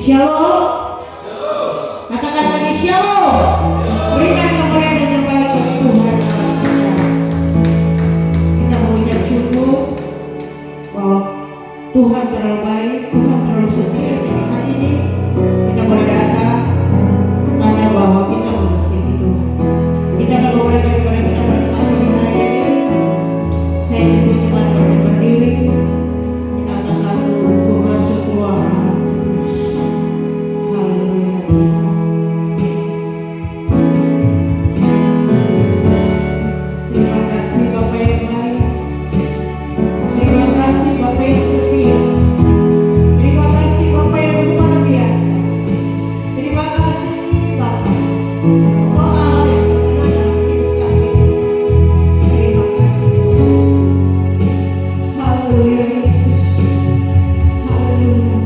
Shalom. Katakan lagi shalom. Berikan kemuliaan yang terbaik bagi Tuhan Allah kita. Kita mengucap syukur bahwa Tuhan terlalu baik, Tuhan terlalu setia sehingga hari ini kita boleh datang karena bahwa kita mengasihi Tuhan. Kita akan memberikan kepada kita pada saat pagi hari ini. Saya jemput jemaat untuk berdiri. Kita akan lagu Ku Masuk Ruang Maha Kudus. Haleluya Tuhan. Terima kasih Bapak yang baik. Terima kasih Bapak yang setia. Terima kasih Bapak yang luar biasa. Terima kasih Bapak. Engkau Allah yang berkenan dalam hidup kami. Terima kasih Tuhan. Haleluya Yesus. Haleluya.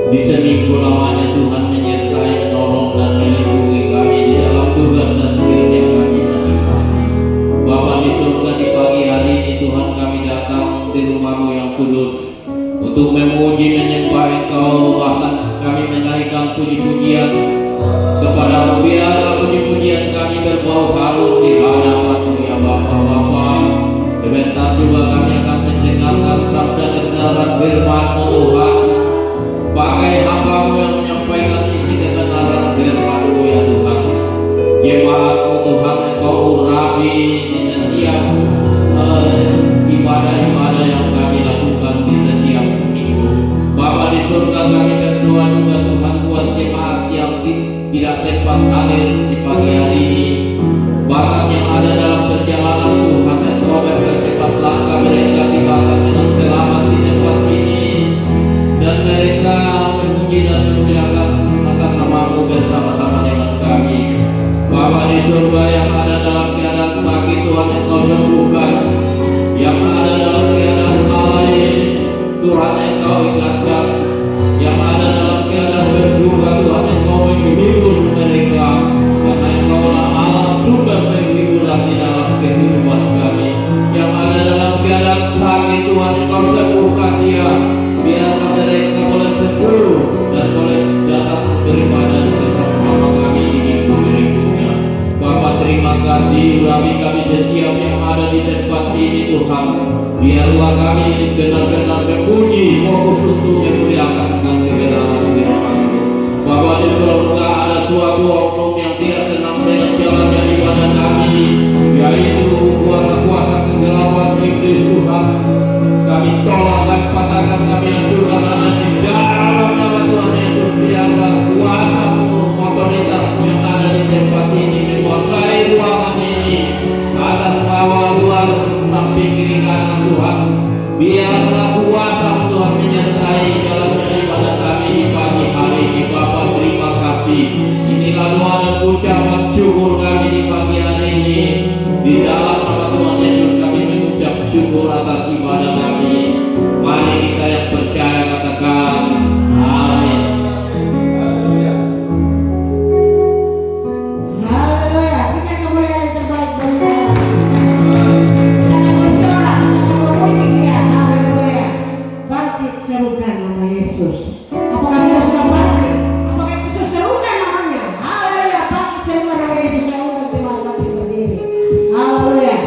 Di seminggu lamanya Tuhan menyertai, menolong dan melindungi kami di dalam tugas dan kerja kami masing-masing. Bapa di surga, di pagi hari ini Tuhan kami datang di rumah-Mu yang kudus untuk memuji menyembah Engkau, bahkan kami menaikkan puji-pujian kepada-Mu. Biarlah puji-pujian kami berbau harum di hadapan-Mu ya Bapa. Sebentar juga kami akan mendengarkan sabda kebenaran firman-Mu Tuhan. Pakai hamba-Mu yang menyampaikan isi kebenaran firman-Mu ya Tuhan. Jemaat-Mu Tuhan Engkau urapi di setiap ibadah-ibadah yang kami lakukan di setiap minggu. Bapa di surga, kami berdoa juga Tuhan buat jemaat yang tidak sempat hadir di pagi hari ini, bahkan yang ada dalam perjalanan Tuhan. Engkau mempercepat langkah mereka tibakan dengan selamat di tempat ini, dan mereka memuji dan memuliakan akan nama-Mu bersama-sama dengan kami. Bapa di surga, yang ada dalam keadaan sakit Tuhan Engkau sembuhkan, yang ada dalam keadaan lalai Tuhan Engkau ingatkan, yang ada dalam keadaan berduka Tuhan Engkau menghibur mereka, karena Engkau lah Allah sumber penghiburan di dalam kehidupan kami. Yang ada dalam keadaan sakit Tuhan Engkau sembuhkan dia, biarlah mereka boleh sembuh dan boleh datang beribadah bersama-sama kami di minggu berikutnya. Bapa terima kasih, urapi kami setiap yang ada di tempat ini Tuhan. Biarlah kami benar-benar memuji, fokus untuk memuliakan akan kebenaran firman-Mu. Bapa di surga, ada suatu oknum yang tidak senang dengan jalannya ibadah kami, yaitu kuasa-kuasa kegelapan iblis Tuhan. Kami tolak dan patahkan, kami hancurkan ada di dalam nama Tuhan Yesus. Biarlah kuasa-Mu, otoritas-Mu yang ada di tempat ini menguasai ruangan ini, atas bawah, luar, samping, kiri, kanan Tuhan. Biarlah kuasa Tuhan menyertai jalannya ibadah kami di pagi hari ini. Bapa terima kasih. Inilah doa dan ucapan syukur kami di pagi hari ini. Di dalam nama Tuhan Yesus kami mengucap syukur atas ibadah kami. Mari kita yang percaya katakan amin. Haleluya. Berikan kemuliaan yang terbaik bagi Allah. Jangan bersorak, jangan memuji Dia. Haleluya. Bangkit serukan nama Yesus. Apakah kita sudah bangkit? Apakah kita sudah serukan namanya? Haleluya. Bangkit serukan nama Yesus. Saya undang jemaat bangkit berdiri. Haleluya.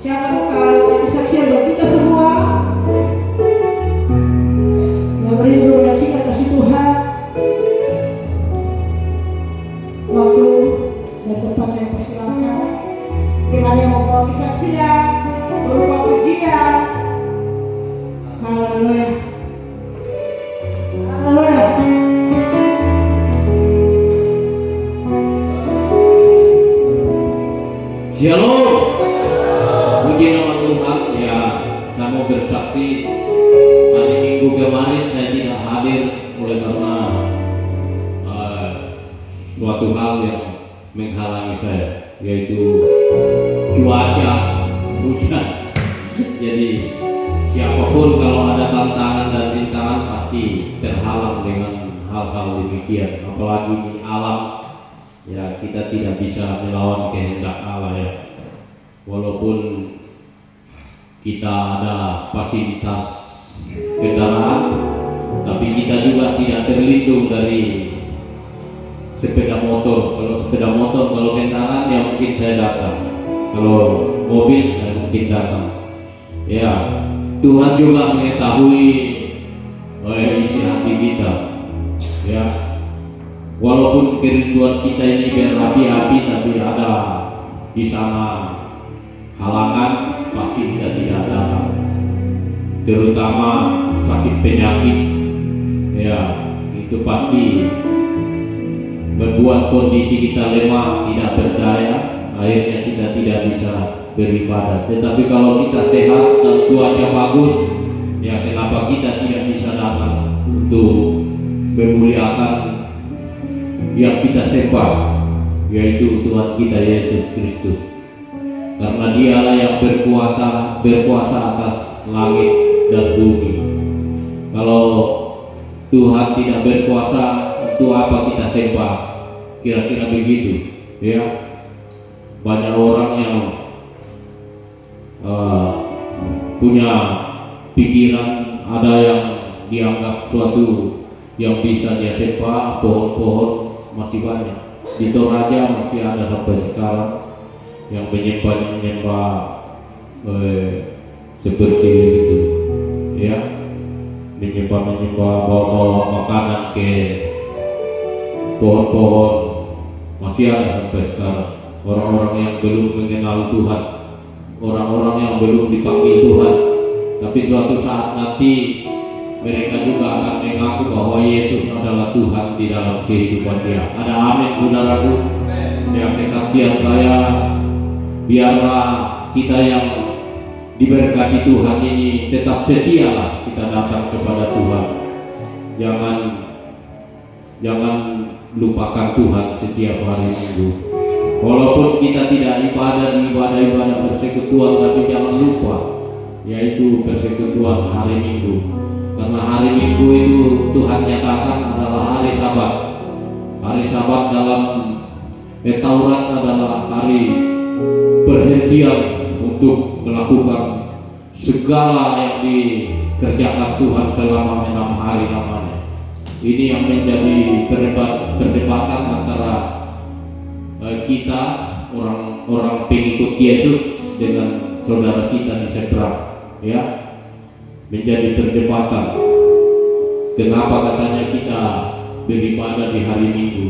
Jangan buka kesaksian buat kita semua yang rindu menyaksikan kasih Tuhan. Waktu dan tempat saya persilakan. Mungkin ada yang membawa kesaksian berupa pujian. Haleluya. Haleluya. Shalom. Puji nama Tuhan. Ya, saya mau bersaksi hari Minggu kemarin saya tidak hadir oleh karena suatu hal yang menghalangi saya, yaitu cuaca hujan. Jadi siapapun kalau ada tantangan dan rintangan pasti terhalang dengan hal-hal demikian. Apalagi di alam, ya kita tidak bisa melawan kehendak Allah ya. Walaupun kita ada fasilitas kendaraan, tapi kita juga tidak terlindung dari sepeda motor. Kalau sepeda motor, kalau kendaraan ya mungkin saya datang. Kalau mobil ya mungkin datang. Ya, Tuhan juga mengetahui isi hati kita. Ya, walaupun kerinduan kita ini berapi-api, tapi ada di sana halangan, pasti kita tidak datang. Terutama sakit penyakit, ya itu pasti membuat kondisi kita lemah, tidak berdaya, akhirnya kita tidak bisa beribadah. Tetapi kalau kita sehat dan cuaca bagus, ya kenapa kita tidak bisa datang untuk memuliakan yang kita sembah, yaitu Tuhan kita Yesus Kristus. Karena Dialah yang berkuasa atas langit dan bumi. Kalau Tuhan tidak berkuasa, untuk apa kita sembah? Kira-kira begitu, ya. Banyak orang yang punya pikiran, ada yang dianggap suatu yang bisa dia sembah, pohon-pohon masih banyak. Di Toraja masih ada sampai sekarang yang menyembah seperti itu, ya, menyembah bawa makanan ke pohon-pohon, masih ada sampai sekarang. Orang-orang yang belum mengenal Tuhan, orang-orang yang belum dipanggil Tuhan, tapi suatu saat nanti mereka juga akan mengaku bahwa Yesus adalah Tuhan di dalam kehidupan dia. Ada amin saudaraku? Ya, kesaksian saya, biarlah kita yang diberkati Tuhan ini tetap setialah kita datang kepada Tuhan. Jangan lupakan Tuhan setiap hari Minggu. Walaupun kita tidak ibadah di ibadah persekutuan, tapi jangan lupa yaitu persekutuan hari Minggu. Karena hari Minggu itu Tuhan nyatakan adalah hari Sabat. Hari Sabat dalam Taurat adalah hari perhentian untuk melakukan segala yang dikerjakan Tuhan selama 6 hari lamanya. Ini yang menjadi perdebatan antara kita orang pengikut Yesus dengan saudara kita di seberang, ya, menjadi perdebatan. Kenapa katanya kita beribadah di hari Minggu?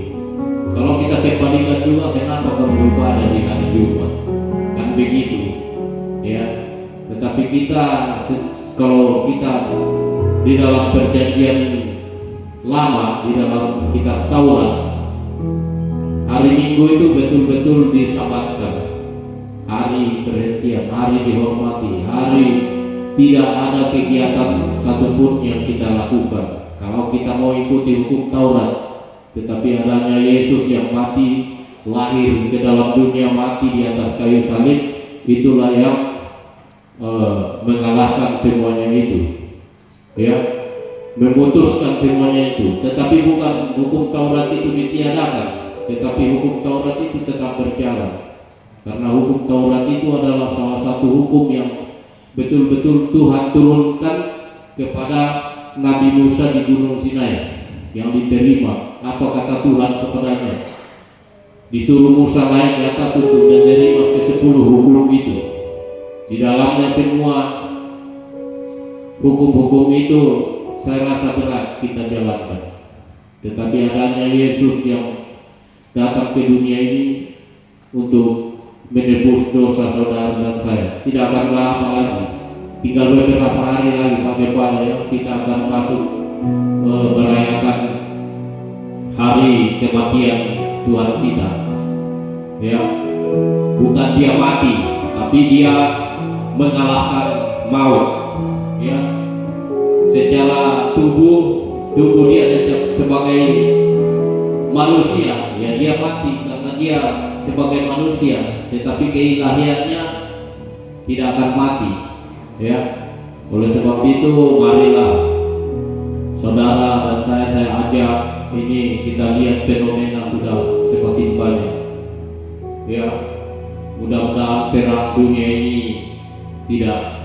Kalau kita kebalikan juga, kenapa kamu beribadah di hari Jumat? Kan begitu, ya. Tetapi kita, kalau kita di dalam perjanjian lama, di dalam kitab Taurat, hari Minggu itu betul-betul disabatkan, hari perhentian, hari dihormati, hari tidak ada kegiatan satupun yang kita lakukan. Kalau kita mau ikuti hukum Taurat, tetapi adanya Yesus yang mati, lahir ke dalam dunia, mati di atas kayu salib, itulah yang mengalahkan semuanya itu, ya, memutuskan semuanya itu. Tetapi bukan hukum Taurat itu ditiadakan, tetapi hukum Taurat itu tetap berjalan. Karena hukum Taurat itu adalah salah satu hukum yang betul-betul Tuhan turunkan kepada Nabi Musa di Gunung Sinai, yang diterima. Apa kata Tuhan kepadanya? Disuruh Musa naik ke atas untuk menerima ke-10 hukum itu. Di dalamnya semua hukum-hukum itu saya rasa berat kita jalankan. Tetapi adanya Yesus yang datang ke dunia ini untuk menebus dosa saudara dan saya. Tidak akan lama lagi, tinggal beberapa hari lagi Pak Gembala ya, kita akan masuk merayakan hari kematian Tuhan kita. Ya, bukan dia mati, tapi dia mengalahkan maut. Ya, secara tubuh dia sebagai manusia, ya dia mati karena dia sebagai manusia, tetapi keilahiannya tidak akan mati. Ya, oleh sebab itu marilah saudara dan saya ajak, ini kita lihat fenomena sudah semakin banyak. Ya, mudah-mudahan perang dunia ini tidak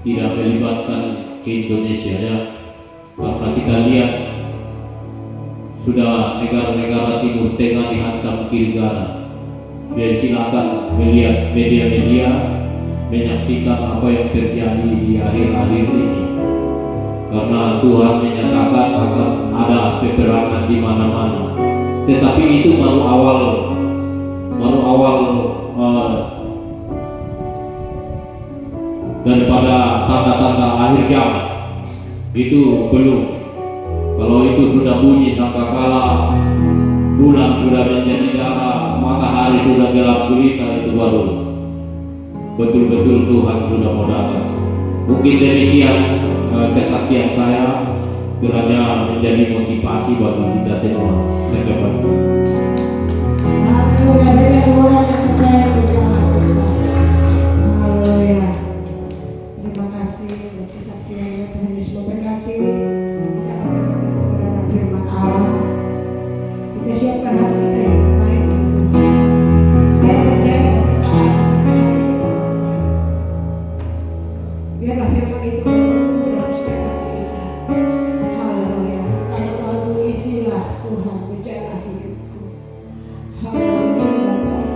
melibatkan ke Indonesia ya, karena kita lihat sudah negara-negara Timur Tengah dihantam kiri kanan. Jadi silakan melihat media-media, menyaksikan apa yang terjadi di akhir-akhir ini, karena Tuhan menyatakan akan ada peperangan di mana-mana. Tetapi itu baru awal daripada tanda-tanda akhir zaman. Itu belum. Kalau itu sudah bunyi sangkakala, bulan sudah menjadi darah, matahari sudah gelap gulita, itu baru betul-betul Tuhan sudah mau datang. Mungkin demikian kesaksian saya, kiranya menjadi motivasi bagi kita semua. Saya coba. Haleluya, Tuhan yang terbaik berjalan. Haleluya. Terima kasih buat kesaksiannya. Tuhan Yesus memberkati. Kita akan mendengarkan kebenaran firman Allah. Kita siapkan hati kita yang terbaik untuk Tuhan. Saya percaya bahwa kita akan sampai hari ini dengan Tuhan. Biarlah firman itu bertumbuh dalam setiap hati kita. Haleluya. Kata Tuhan, isilah Tuhan, menjaga hidupku. Haleluya Bapak.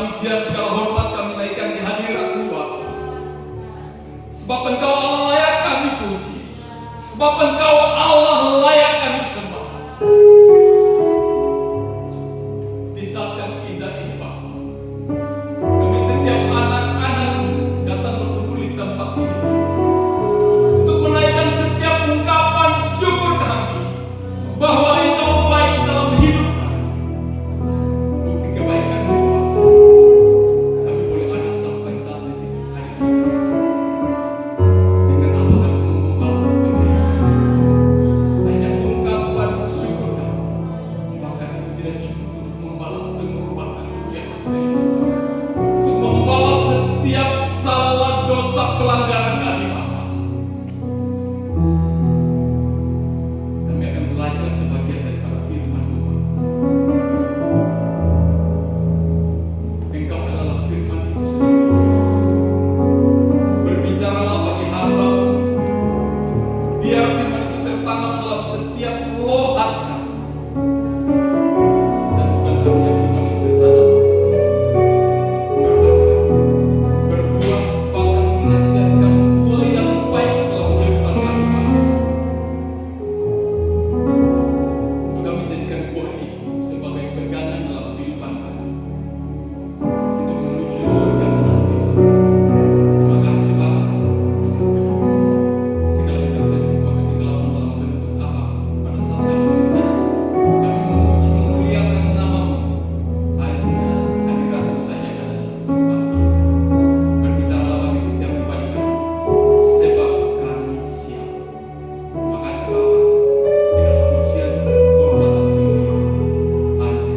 pujian, segala hormat kami naikkan di hadirat-Mu Bapa. Sebab Engkau Allah layak kami puji. Sebab Engkau Allah layak kami sembah. Di saat yang indah ini Bapa, kami setiap anak-anak datang berkumpul di tempat ini untuk menaikkan setiap ungkapan syukur kami bahwa Engkau baik dalam hidup kami. Bukti kebaikan-Mu Bapa, kami boleh ada sampai saat detik hari ini. Dengan apa kami mau membalas kebaikan? Hanya ungkapan syukur kami. Bahkan itu tidak cukup untuk membalas pengorbanan yang masih dari surga, untuk membalas setiap salah dosa pelanggaran kami Bapa. Kami akan belajar sebagian daripada firman-Mu Bapa. Engkau adalah firman itu sendiri. Berbicaralah bagi hamba-Mu, biar firman itu tertanam dalam setiap lohat kami. Dan bukan hanya firman itu tertanam, berakar, berbuah, bahkan menghasilkan buah yang baik dalam kehidupan kami Bapa. Untuk kami jadikan buah itu sebagai pegangan dalam kehidupan kami, untuk menuju surga nanti Bapa. Terima kasih Bapa. Segala intervensi kuasa kegelapan dalam bentuk apa pada saat kami beribadah, kami memuji memuliakan nama-Mu. Hanya hadirat-Mu saja kan tempat ini. Berbicaralah bagi setiap pribadi kami, sebab kami siap. Terima kasih Bapa. Segala pujian, hormat dan kemuliaan hanya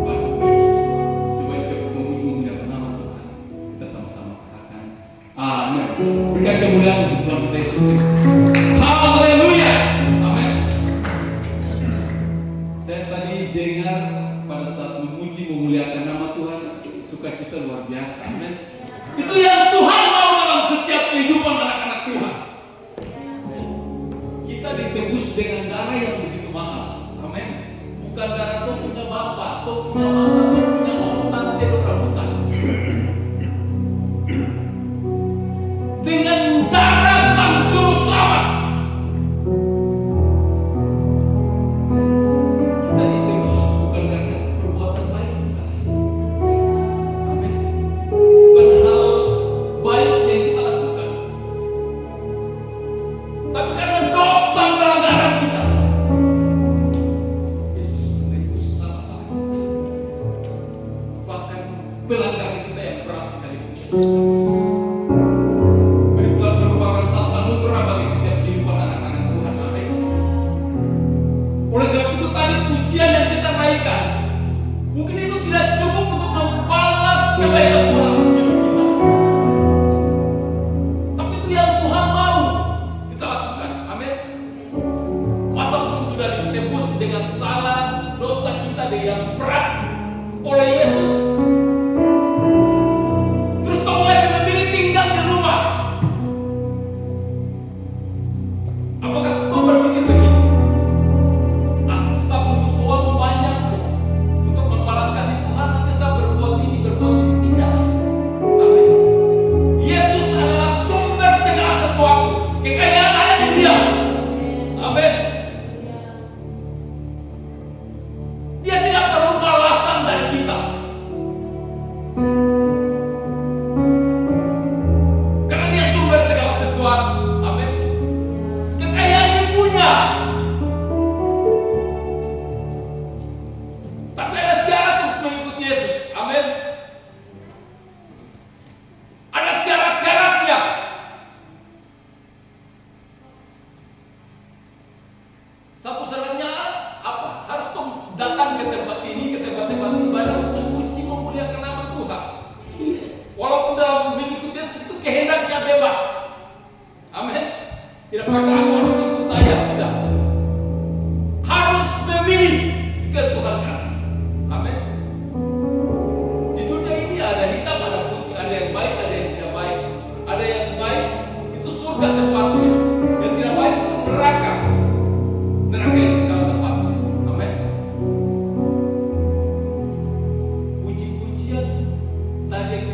bagi-Mu Yesus. Supaya siapa memuji memuliakan nama Tuhan, kita sama-sama katakan amin. Berikan kemuliaan untuk Tuhan kita Yesus Kristus. Haleluya. Amin. Saya tadi dengar pada saat memuji memuliakan nama Tuhan, sukacita luar biasa. Amin. Itu yang Tuhan mau dalam setiap kehidupan anak-anak Tuhan. Kita ditebus dengan darah yang begitu mahal. Amin. Bukan darah tuh punya bapak, tuh punya mama, tuh punya om, tante, orang, bukan. Dengan darah Sang Juru Selamat, kita ditebus bukan karena perbuatan baik kita. Amin. Bukan hal baik yang kita lakukan, tapi karena dosa pelanggaran kita. Yesus menebus sama-sama. Bahkan pelanggaran kita yang berat sekalipun Yesus tebus. Merupakan satu anugerah bagi setiap kehidupan anak-anak Tuhan. Amin. Oleh sebab itu tadi pujian yang kita naikkan, mungkin itu tidak cukup untuk membalas kebaikan Tuhan atas hidup kita. Tapi itu yang Tuhan mau kita lakukan. Amin. Masa pun sudah ditebus dengan salah dosa kita yang berat oleh Yesus. Terus tolong lagi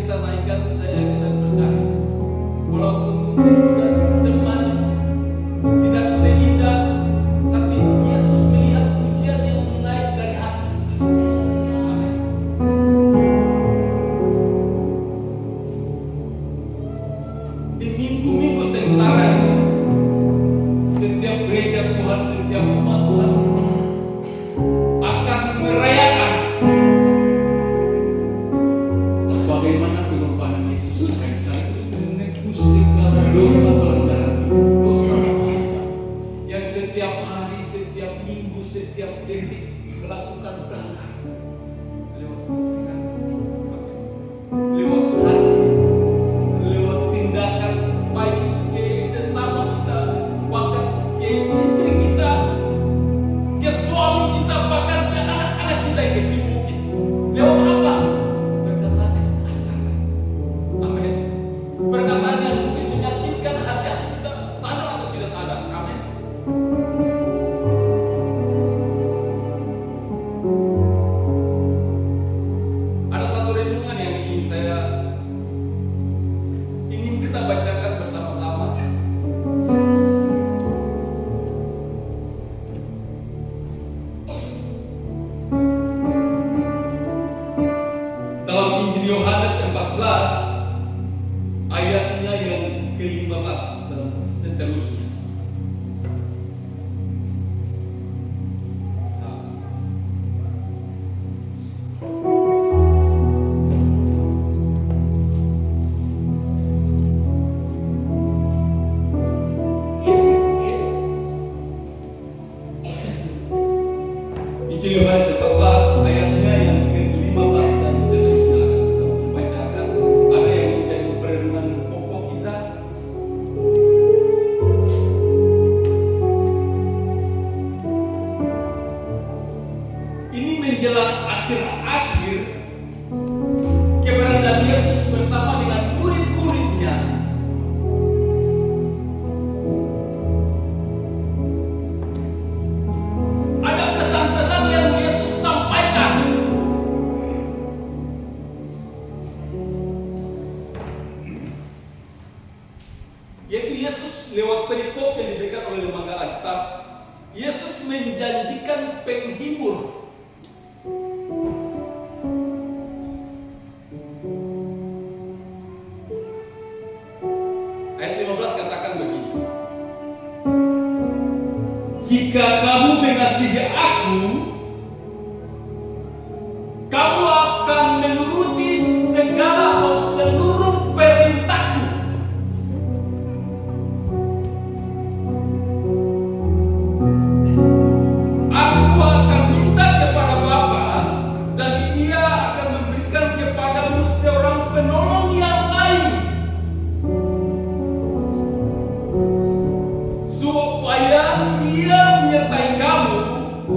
kita naikkan, saya yakin dan percaya, walaupun mungkin tidak semanis, tidak seindah, tapi Yesus melihat pujian yang naik dari hati. Amin. Di minggu-minggu sengsara ini, setiap gereja Tuhan, setiap umat Tuhan akan merayakan bagaimana pengorbanan Yesus di kayu salib untuk menebus segala dosa pelanggaran, dosa kita yang setiap hari, setiap minggu, setiap detik melakukan pelanggaran lewat pikiran, lewat hati, lewat tindakan, baik itu ke sesama kita, bahkan ke istri kita, ke suami kita, bahkan ke anak-anak kita yang kecil mungkin. Lewat apa? Perkataan yang kasar. Amin. Perkataan yang mungkin menyakitkan hati-hati kita, sadar atau tidak sadar. Amin. Ada satu renungan yang ingin kita bacakan bersama-sama. Dalam Injil Yohanes 14 ayatnya yang ke-15 dan seterusnya. Injil Yohanes 14 ayatnya yang ke-15 dan seterusnya akan kita mungkin bacakan. Ada yang menjadi perenungan pokok kita. Ini menjelang akhir-akhir keberadaan Yesus bersama dengan murid-muridnya. Ada pesan-pesan yang Yesus sampaikan. Yaitu Yesus lewat perikop yang diberikan oleh lembaga Alkitab, Yesus menjanjikan penghibur. Ayat 15 katakan begini. Jika kamu mengasihi aku, kamu akan menuruti segala atau seluruh perintahku. Aku akan minta kepada Bapa, dan Ia akan memberikan kepadamu seorang penolong yang lain, supaya Ia menyertai kamu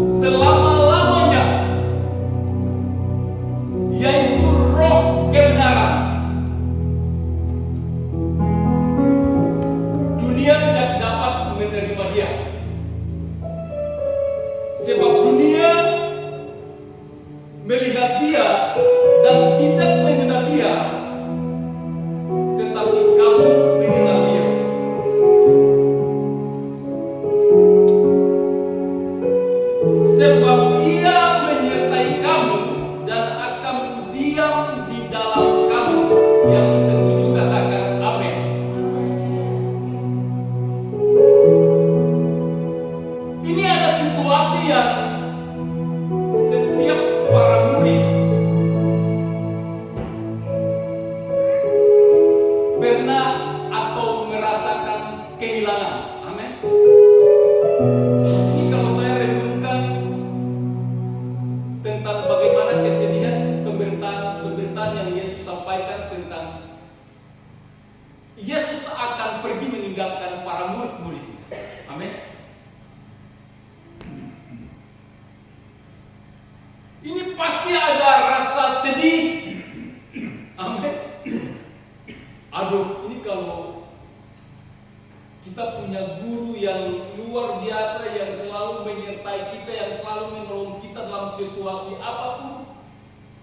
selama-lamanya, yaitu Roh kebenaran. Dunia tidak dapat menerima Dia, sebab dunia melihat Dia dan tidak mengenal Dia, tetapi kamu mengenal Dia. Sebab Ia menyertai kamu dan akan diam di dalam kamu. Yang setuju katakan amin. Ini ada situasi yang setiap para murid pernah atau merasakan kehilangan. Amin. Ini kalau saya renungkan tentang bagaimana kesedihan pemberitaan yang Yesus sampaikan tentang Yesus akan pergi meninggalkan para murid-muridnya. Amin. Ini pasti ada rasa sedih. Amin. Aduh, ini kalau kita punya guru yang luar biasa, yang selalu menyertai kita, yang selalu menolong kita dalam situasi apapun,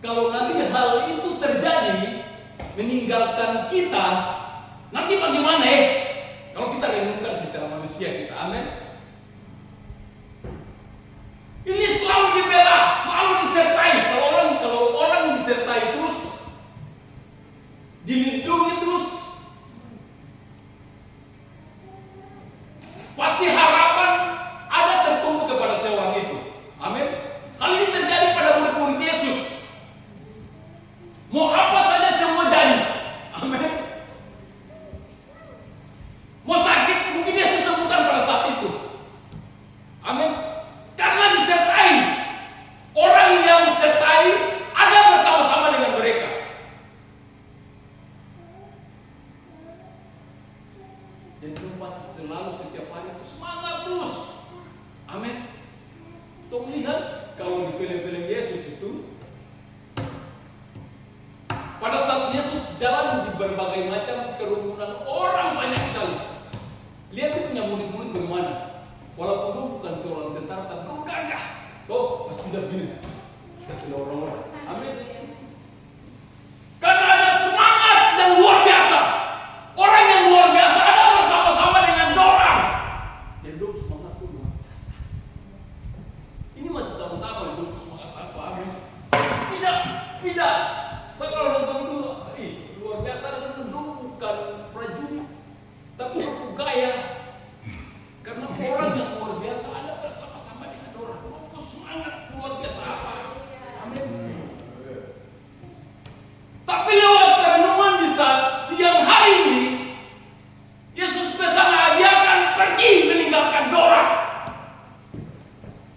kalau nanti hal itu terjadi, meninggalkan kita, nanti bagaimana kalau kita renungkan secara manusia kita? Amin. Ini selalu dibela, selalu disertai. Kalau orang disertai terus, dilindungi terus, pasti harapan ada tertumpu kepada seorang itu. Amin. Hal ini terjadi pada murid-murid Yesus. Mau apa saja semua jadi. Amin. Mau sakit mungkin Yesus sembuhkan pada saat itu. Amin. Karena disertai. Orang yang sertai ada bersama-sama dengan mereka. Dan itu pasti selalu setiap hari itu semangat terus. Amin. Tolong lihat kalau di film-film Yesus itu, pada saat Yesus jalan di berbagai macam kerumunan orang banyak sekali. Lihat dia punya murid-murid bagaimana. Walaupun dia bukan seorang tentara, tapi dia gagah. Tuh, pasti udah gini. Pasti orang-orang. Amin. Karena ada semangat yang luar biasa. Orang yang luar biasa ada bersama-sama dengan dorang. Dan dia semangat itu luar biasa. Ini masih sama-sama hidup semangat apa? Amin. Tidak. Saya kalau nonton itu, luar biasa. Dan dia bukan prajurit, tapi gaya. Karena orang yang luar biasa ada bersama-sama dengan orang. Itu semangat luar biasa apa? Amin. Tapi lewat perenungan di saat siang hari ini, Yesus pesan dia akan pergi meninggalkan dorang.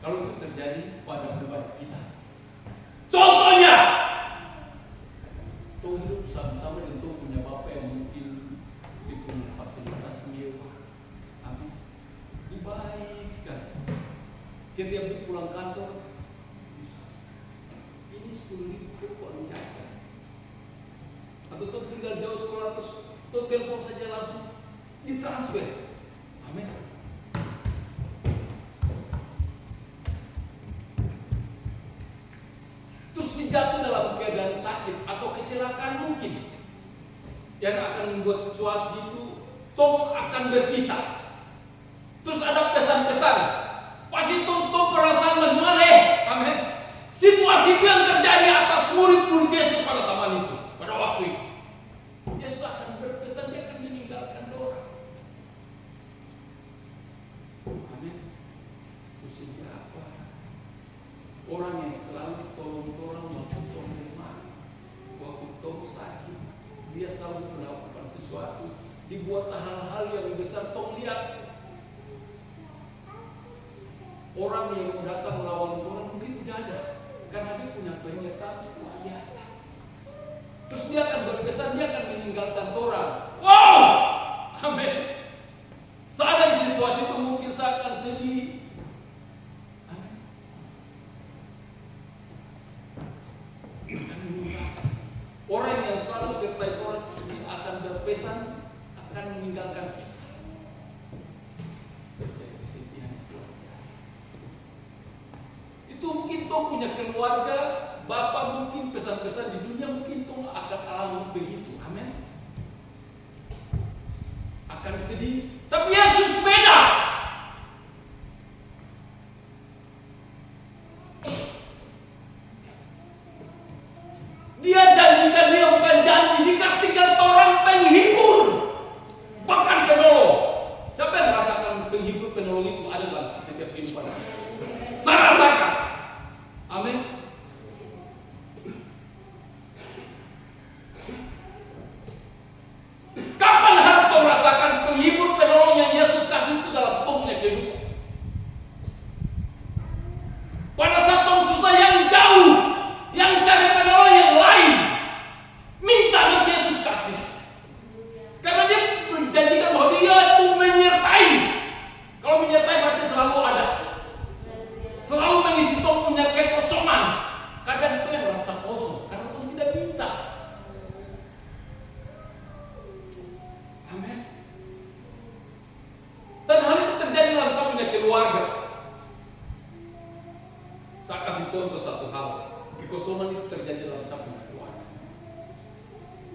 Kalau itu terjadi pada pribadi kita. Contohnya, tuh hidup sama-sama dengan tuh punya bapak yang mungkin itu fasilitas mewah. Amin. Ini baik sekali. Setiap dia pulang kantor, ini 10.000 uang jajan. Atau tuh tinggal jauh sekolah terus tuh telepon saja langsung ditransfer. Amin. Terus dijatuh dalam keadaan sakit atau kecelakaan mungkin yang akan membuat situasi itu Tom akan berpisah. Terus ada pesan-pesan, pasti Tom perasaan bagaimana amin. Situasi itu yang terjadi atas murid-murid Yesus pada zaman itu, pada waktu itu. Yesus akan berpesan, dia akan meninggalkan dorang. Amin. Terus apa? Orang yang selalu tolong orang waktu Tom lemah, waktu Tom sakit, dia selalu melakukan sesuatu, dibuat hal-hal yang besar. Tom lihat orang yang datang melawan Tuhan mungkin tidak ada, karena dia punya pernyataan luar biasa. Terus dia akan berpesan, dia akan meninggalkan Torah. Wow, amin. Saya ada di situasi itu mungkin saya akan sedih. Amin. Orang yang selalu sertai Torah akan berpesan, akan meninggalkan kita. Itu mungkin Tom punya keluarga, bapak mungkin pesan-pesan di dunia mungkin Tom akan alami begitu. Amin. Akan sedih. Tapi Yesus beda. Dia janjikan, dia bukan janji, dikasih tinggal orang penghibur, bahkan penolong. Siapa yang merasakan penghibur penolong itu ada dalam setiap kehidupan? Saya rasakan. Amin.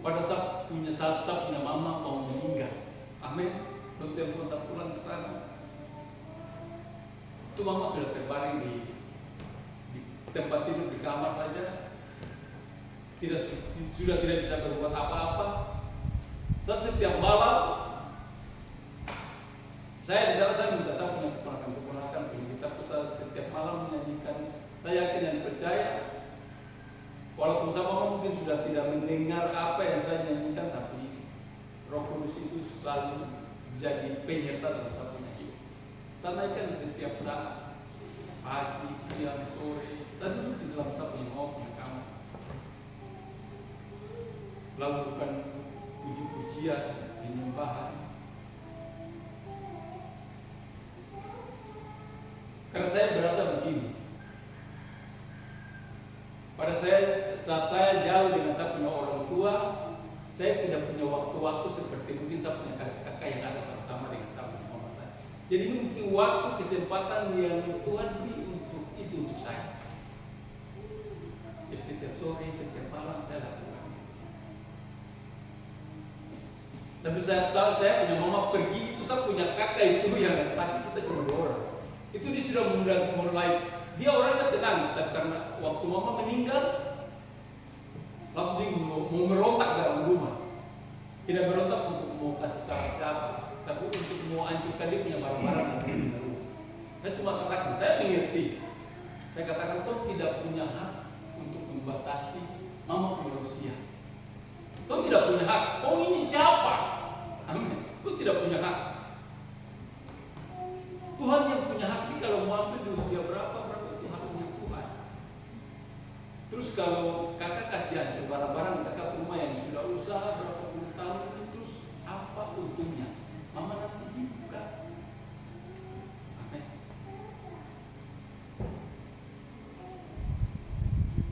pada saat punya mama mau meninggal. Amin. Dong telepon saya pulang ke sana. Itu mama sudah terbaring di tempat tidur di kamar saja. Sudah tidak bisa berbuat apa-apa. Saya setiap malam saya di sana, saya minta saya punya keponakan kita saya setiap malam menyanyikan. Saya yakin dan percaya, walaupun sama mungkin sudah tidak mendengar apa yang saya nyanyikan, tapi Roh Kudus itu selalu jadi penyerta dalam saya punya hidup. Saya naikkan setiap saat, pagi, siang, sore. Saya duduk di dalam saya punya kamar. Lakukan puji-pujian, penyembahan. Karena saya berasa begini. Saat saya jauh dengan saya punya orang tua, saya tidak punya waktu-waktu seperti mungkin saya punya kakak-kakak yang ada sama-sama dengan saya punya mama saya. Jadi mungkin waktu kesempatan yang Tuhan beri untuk saya. Jadi setiap sore, setiap malam saya lakukan. Sampai saat saya punya mama pergi, itu saya punya kakak itu yang laki kita cuma 2 orang. Itu dia sudah mulai dia orangnya tenang, tapi karena waktu mama meninggal langsung dia mau merontak dalam rumah. Tidak berontak untuk mau kasih siapa, tapi untuk mau hancurkan dia punya barang-barang yang ada di rumah. Saya cuma katakan, saya mengerti. Saya katakan kau tidak punya hak untuk membatasi mama punya usia. Kau tidak punya hak. Kau ini siapa? Amin. Kau tidak punya hak. Tuhan yang punya hak. Ini kalau mau ambil di usia berapa itu haknya Tuhan. Terus kalau kakak kasih hancur barang-barang kakak rumah yang sudah usaha berapa puluh tahun ini, terus apa untungnya? Mama nanti dibuka. Amin.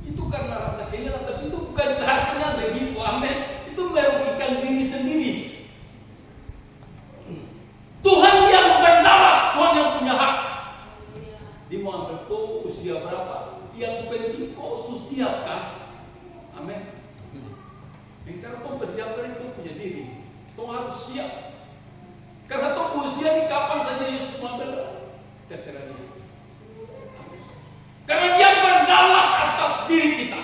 Itu karena rasa kehilangan, tapi itu bukan caranya begitu. Amin. Itu merugikan diri sendiri. Tuhan yang bernama, Tuhan yang punya hak. Dia mau ambil kau usia berapa? Yang penting kau siapkah? Amin. Jadi sekarang kau persiapkan itu punya diri. Kau harus siap. Karena kau usia di kapan saja Yesus mengambil, terserah dia. Karena dia berdaulat atas diri kita.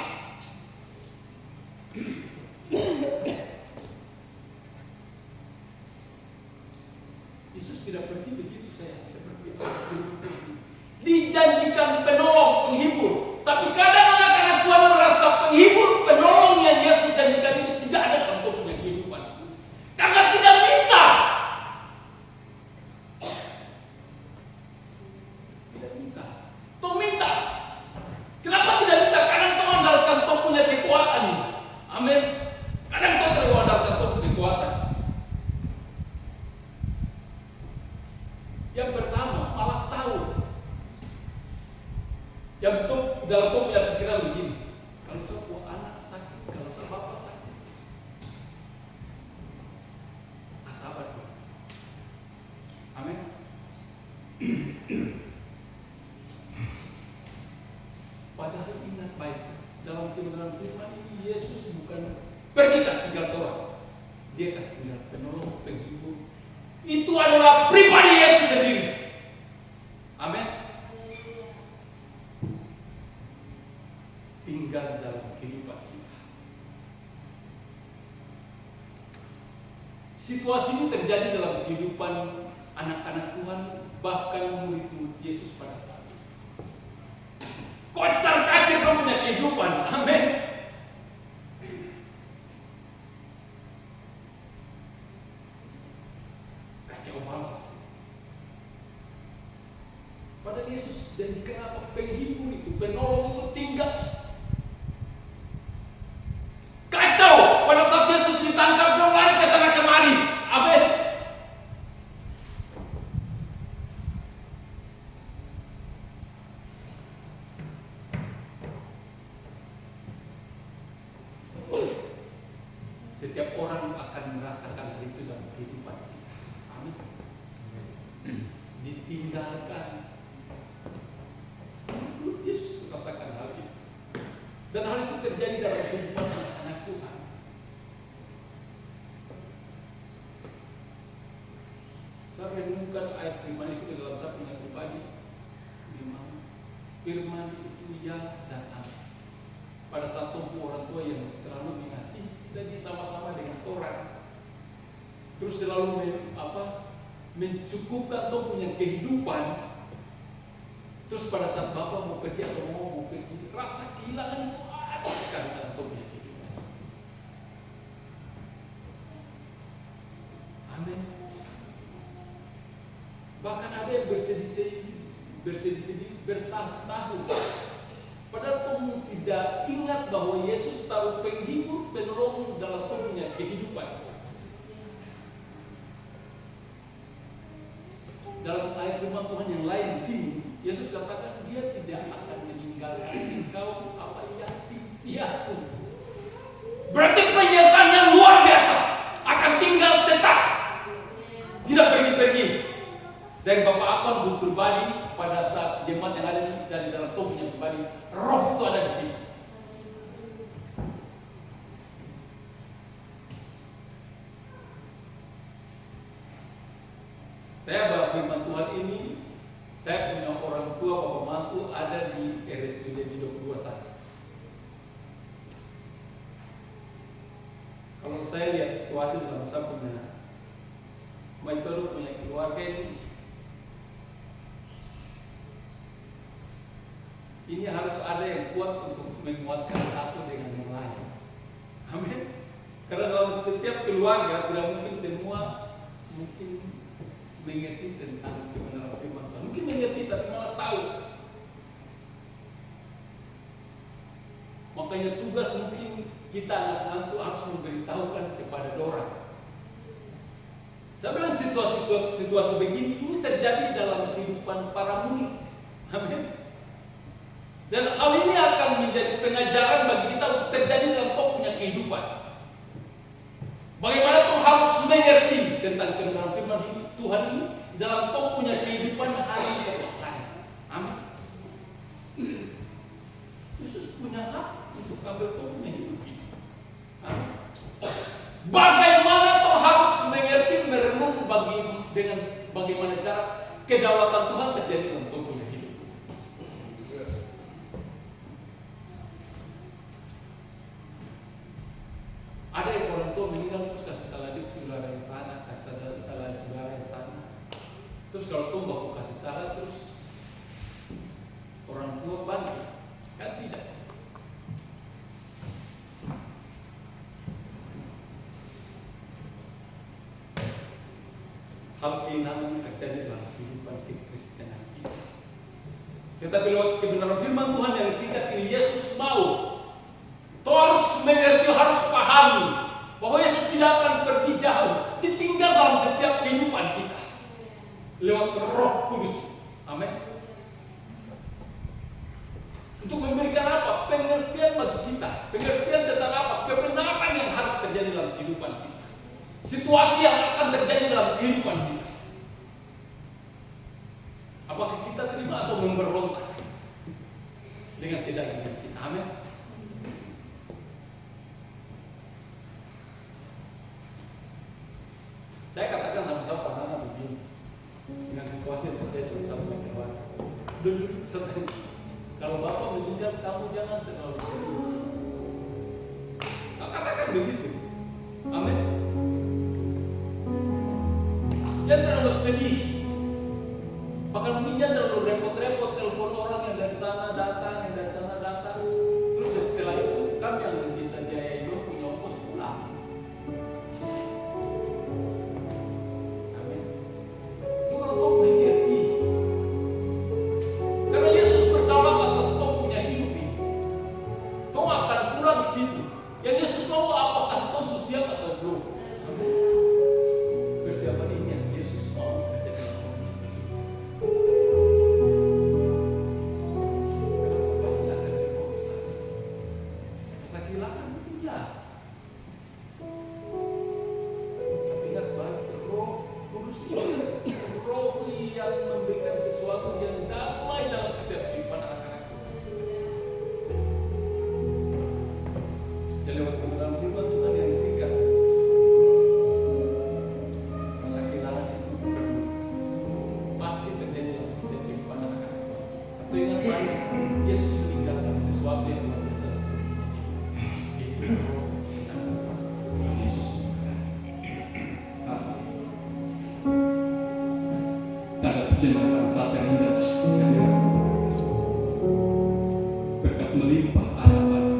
Yesus tidak pergi begitu saya seperti dijanjikan penolong, penghibur. Tapi kadang anak-anak Tuhan merasa penghibur, penolong yang Yesus janjikan itu tidak ada dalam punya kehidupan. Karena tidak minta. Tidak minta. Tuh minta. Kenapa tidak minta? Kadang Tuh andalkan Tuh punya kekuatan ini. Amin. Kadang Tuh terlalu andalkan Tuh punya kekuatan. Yang pertama, malas tahu. Yang betul dalam Tuh punya pikiran begini. Kalau sebuah anak sakit, kalau sebuah bapak sakit, sabar Tuh. Amin. Padahal ingat baik, dalam kebenaran firman ini Yesus bukan pergi kasih tinggal orang. Dia kasih tinggal penolong, penghibur. Itu adalah pribadi Yesus sendiri. Amin. Tinggal dalam kehidupan kita. Situasi ini terjadi dalam kehidupan anak-anak Tuhan, bahkan murid-murid Yesus pada saat itu. Kocar-kacir punya kehidupan. Amin. Kacau malah. Padahal Yesus janjikan apa? Penghibur itu, penolong itu tinggal. Kacau. Pada saat Yesus ditangkap, dong lari ke sana kemari. Amin. Setiap orang akan merasakan hal itu dalam kehidupan kita. Amin. Ditinggalkan. Yesus merasakan hal itu. Dan hal itu terjadi dalam kehidupan anak-anak Tuhan. Saya renungkan ayat firman itu dalam saya punya pribadi. Memang firman itu ya dan amin. Pada saat tumbuh orang tua yang selalu mengasihi, kita sama-sama dengan orang. Terus selalu mencukupkan tuh punya kehidupan. Terus pada saat Bapak mau pergi atau mau pergi, rasa kehilangan itu ada sekali dalam tuh punya kehidupan. Amin. Bahkan ada yang bersedih-sedih bertahun-tahun. Padahal kamu tidak ingat bahwa Yesus taruh penghibur, penolong dalam punya kehidupan. Dalam ayat firman Tuhan yang lain di sini, Yesus katakan Dia tidak akan meninggalkan engkau apa yatim piatu. Berarti penyertaan yang luar biasa, akan tinggal tetap, tidak pergi-pergi. Dari Bapak Akbar pribadi pada saat jemaat yang ada dari dalam tubuhnya pribadi, roh itu ada di sini. Saya bawa firman Tuhan ini, saya punya orang tua, bapak mantu ada di RSUD di 21. Kalau saya lihat situasi dalam saya punya, Maitolo punya keluarga ini harus ada yang kuat untuk menguatkan satu dengan yang lain. Amin. Karena dalam setiap keluarga tidak mungkin semua mengerti tentang kebenaran firman Tuhan. Mungkin mengerti tapi malas tahu. Makanya tugas mungkin kita anak mantu harus memberitahukan kepada orang. Saya bilang situasi begini ini terjadi dalam kehidupan para murid. Amin. Dan hal ini akan menjadi pengajaran bagi kita untuk terjadi dalam punya kehidupan. Bagaimana Tuhan harus mengerti tentang kebenaran firman Tuhan ini dalam punya kehidupan hari kebesaran. Amin. Yesus punya hak untuk ambil punya hidup ini. Amin. Bagaimana Tuhan harus mengerti merenung dengan bagaimana cara kedaulatan Tuhan terjadi dalam punya hidup. Ada yang orang tua meninggal terus kasih salah dia saudara yang sana, kasih salah saudara yang sana. Terus kalau tuh baku kasih salah terus orang tua balik, kan tidak. Hal ini namanya terjadi dalam kehidupan kekristenan kita. Tetapi lewat kebenaran firman Tuhan yang singkat ini Yesus mau. Kau harus mengerti, harus pahami bahwa Yesus tidak akan pergi jauh, ditinggal dalam setiap kehidupan kita lewat Roh Kudus. Amin. Untuk memberikan apa? Pengertian bagi kita. Pengertian tentang apa? Kebenaran yang harus terjadi dalam kehidupan kita. Situasi yang akan terjadi dalam kehidupan kita. Apakah kita terima atau memberontak dengan tidak ingin kita? Amin. Saya katakan sama-sama pandangan begini dengan situasi yang terjadi dalam satu keluarga. Duduk seperti kalau Bapak meninggal, kamu jangan terlalu sedih. Katakan begitu. Amin. Jangan terlalu sedih. Bahkan mungkin jangan terlalu repot-repot telepon orang yang dari sana datang, yang dari sana datang. Terus setelah itu kami yang bisa jaya juga punya ongkos pulang. Yang Yesus mau apakah Tuhan siap atau belum? Amin. Persiapan ini yang Yesus mau terjadi. Pasti menyenangkan saat yang indah hadirat. Berkat melimpah ada padamu.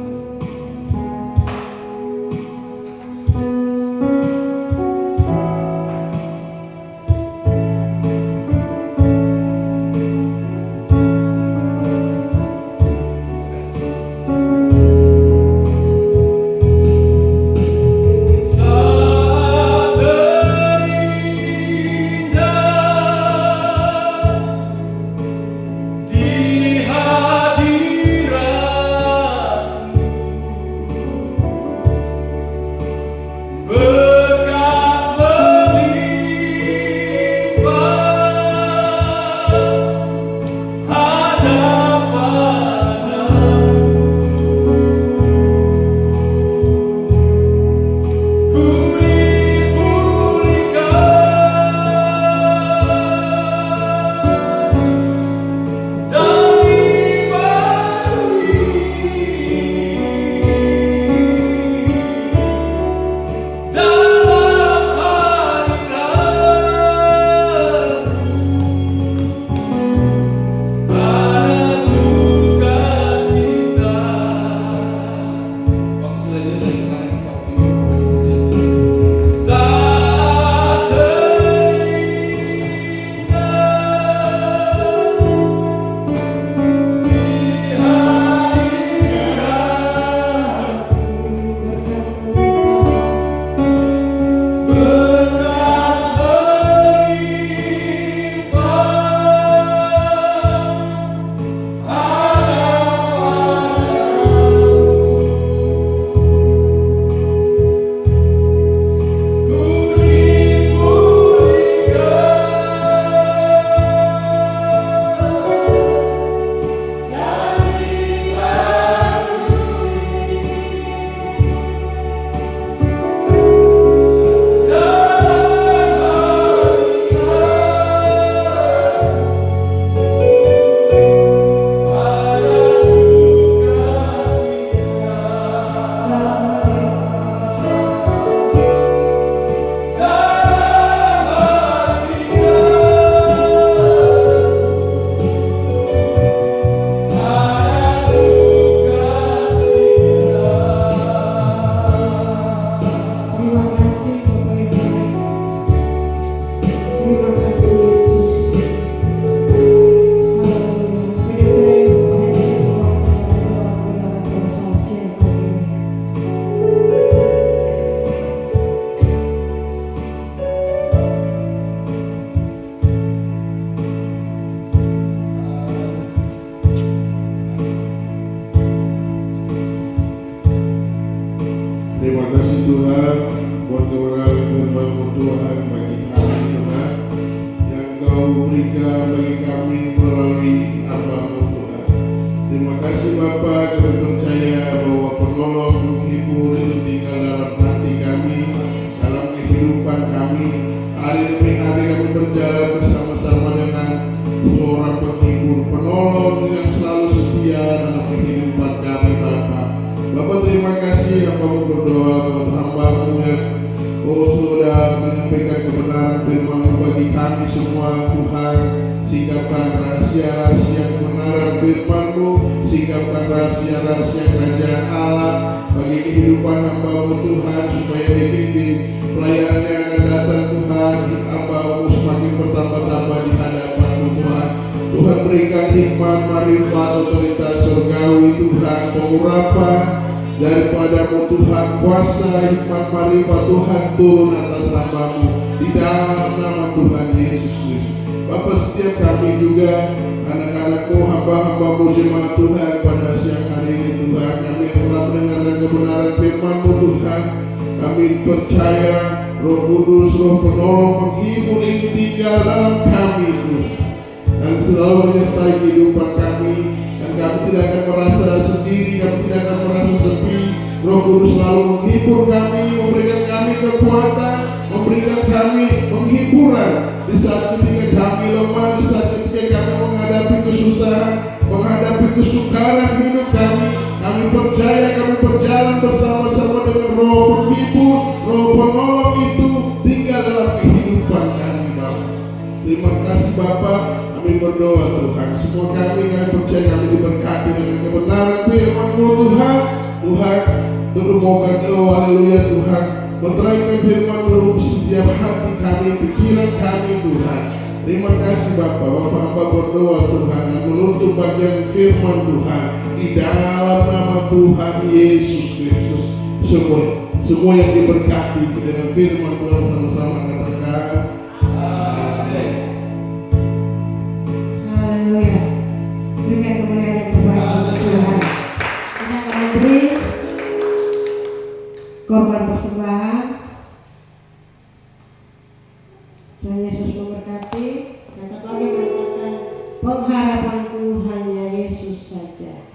Terima kasih Tuhan buat kebenaran firman-Mu Tuhan bagi kami Tuhan yang Kau berikan bagi kami melalui hamba-Mu Tuhan. Terima kasih Bapa, kami percaya bahwa penolong menghibur itu tinggal dalam hati kami, dalam kehidupan kami. Hari demi hari kami berjalan bersama-sama dengan seorang penghibur, penolong yang selalu setia dalam kehidupan kami Bapa. Bapak terima kasih hamba-Mu berdoa buat hamba-Mu yang sudah menyampaikan kebenaran firman-Mu bagi kami semua Tuhan. Singkapkan rahasia-rahasia kebenaran firman-Mu, singkapkan rahasia-rahasia kerajaan Allah bagi kehidupan hamba-Mu Tuhan, supaya di pelayanan yang akan datang Tuhan, hamba-Mu semakin bertambah-tambah di hadapan-Mu Tuhan. Tuhan berikan hikmat, marifat, otoritas surgawi Tuhan, pengurapan daripada-Mu Tuhan, kuasa hikmat marifat Tuhan turun atas hamba-Mu di dalam nama Tuhan Yesus Kristus. Bapa, setiap kami juga anak-anak-Mu, hamba-hamba-Mu jemaat Tuhan pada siang hari ini Tuhan, kami yang telah mendengarkan kebenaran firman-Mu Tuhan, kami percaya Roh Kudus, Roh penolong menghibur itu tinggal dalam kami Tuhan, dan selalu menyertai kehidupan kami. Kami tidak akan merasa sendiri, kami tidak akan merasa sepi. Roh Kudus selalu menghibur kami, memberikan kami kekuatan, memberikan kami penghiburan di saat ketika kami lemah, di saat ketika kami menghadapi kesusahan, menghadapi kesukaran hidup kami. Kami percaya kami berjalan bersama-sama dengan Roh penghibur, Roh penolong itu tinggal dalam kehidupan kami Bapa. Terima kasih Bapa. berdoa Tuhan, semua kami percaya kami diberkati dengan kebenaran firman-Mu Tuhan. Tuhan, termoga Engkau, haleluya Tuhan, menerangkan firman-Mu di setiap hati kami, pikiran kami Tuhan. Terima kasih Bapa, hamba berdoa Tuhan dan menutup bagian firman Tuhan di dalam nama Tuhan Yesus Kristus. Semua yang diberkati dengan firman Tuhan sama-sama katakan amin. Haleluya. Berikan kemuliaan yang terbaik untuk Tuhan. Kita akan memberi korban persembahan. Tuhan Yesus memberkati. Kita lagi mengatakan pengharapanku hanya Yesus saja.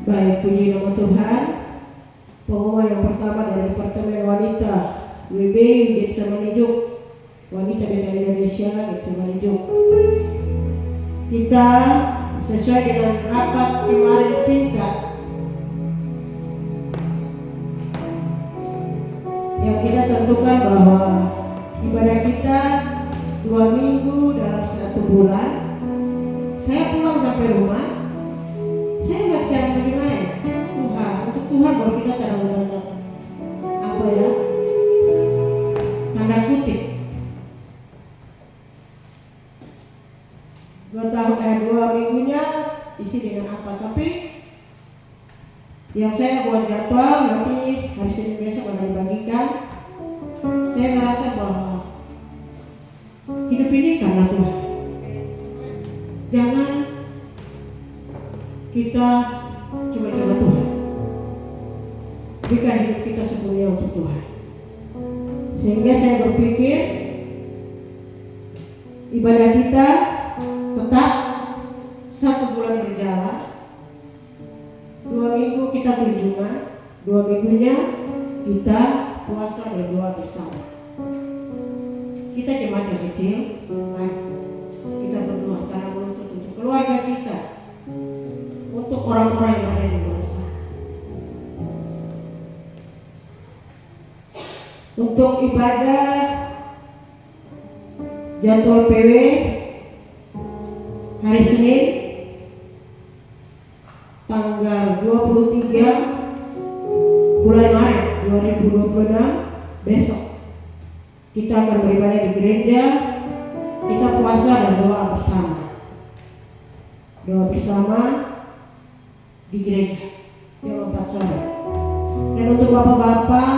Baik, puji nama Tuhan. Pengumuman yang pertama dari Departemen Wanita WB Getsemani Juk, Wanita Bintang Indonesia Getsemani Juk. Kita sesuai dengan rapat kemarin singkat yang kita tentukan bahwa ibadah kita 2 minggu dalam 1 bulan. Saya pulang sampai rumah, saya baca majalah 2 minggunya isi dengan apa. Tapi yang saya buat jadwal nanti hari Senin besok akan dibagikan. Saya merasa bahwa hidup ini karena Tuhan. Jangan kita coba-coba Tuhan. Berikan hidup kita sepenuhnya untuk Tuhan. Sehingga saya berpikir ibadah kita tetap 1 bulan berjalan, 2 minggu kita kunjungan, 2 minggunya kita puasa dan doa bersama. Kita jemaat yang kecil, baik kita berdoa karena menuntut untuk keluarga kita, untuk orang-orang yang ada di luar sana. Untuk ibadah jadwal PW hari Senin tanggal 23 bulan Maret 2026 besok kita akan beribadah di gereja, kita puasa dan doa bersama. Doa bersama di gereja jam 4 sore. Dan untuk bapak-bapak,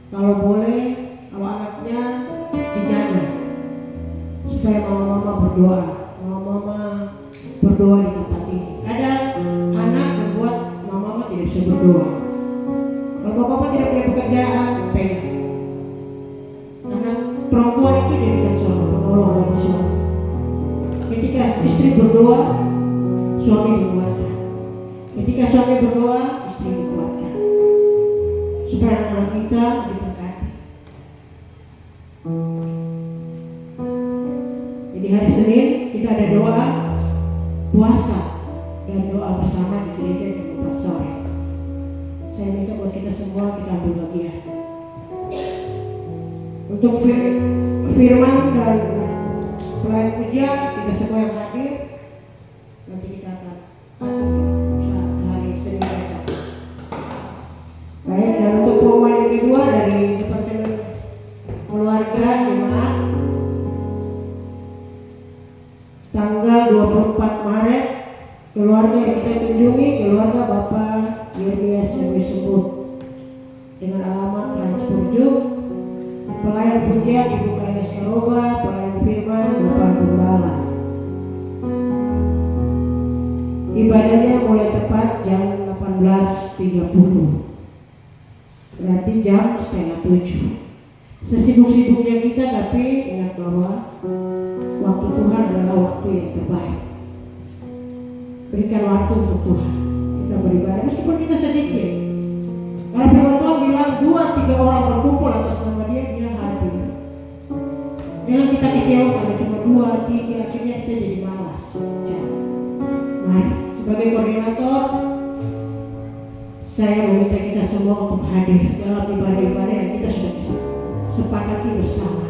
kalau boleh anaknya dijaga supaya mama-mama berdoa, mama-mama berdoa di tempat ini. Kadang anak membuat mama-mama tidak bisa berdoa. Kalau bapak-bapak tidak punya pekerjaan, pegang. Karena perempuan itu jadikan seorang penolong bagi suami. Ketika istri berdoa, suami dikuatkan. Ketika suami berdoa, istri dikuatkan. Supaya anak-anak kita diberkati. Jadi hari Senin kita ada doa, puasa dan doa bersama di gereja jam 4 sore. Saya minta buat kita semua kita ambil bagian. Untuk firman dan pelayan pujian kita semua yang hadir, nanti kita akan atur saat hari Senin besok. Baik, dan untuk pengumuman yang kedua dari Departemen Keluarga Jemaat tanggal 24 Maret, keluarga yang kita kunjungi keluarga Bapak Yermias yang disebut dengan alamat Transporjuk, pelayan pujian Ibu KNS Karoba, pelayan firman Bapak Gembala. Ibadahnya mulai tepat jam 18.30. Berarti jam 6:30. Sesibuk-sibuknya kita, tapi ingat bahwa waktu Tuhan adalah waktu yang terbaik. Berikan waktu untuk Tuhan. Kita beribadah meskipun kita sedikit. Karena firman Tuhan bilang 2-3 orang berkumpul atas nama Dia, Dia hadir. Jangan kita kecewa kalau cuma 2-3, akhirnya kita jadi malas. Jangan. Mari sebagai koordinator, saya meminta kita semua untuk hadir dalam ibadah-ibadah yang kita sudah sepakati bersama.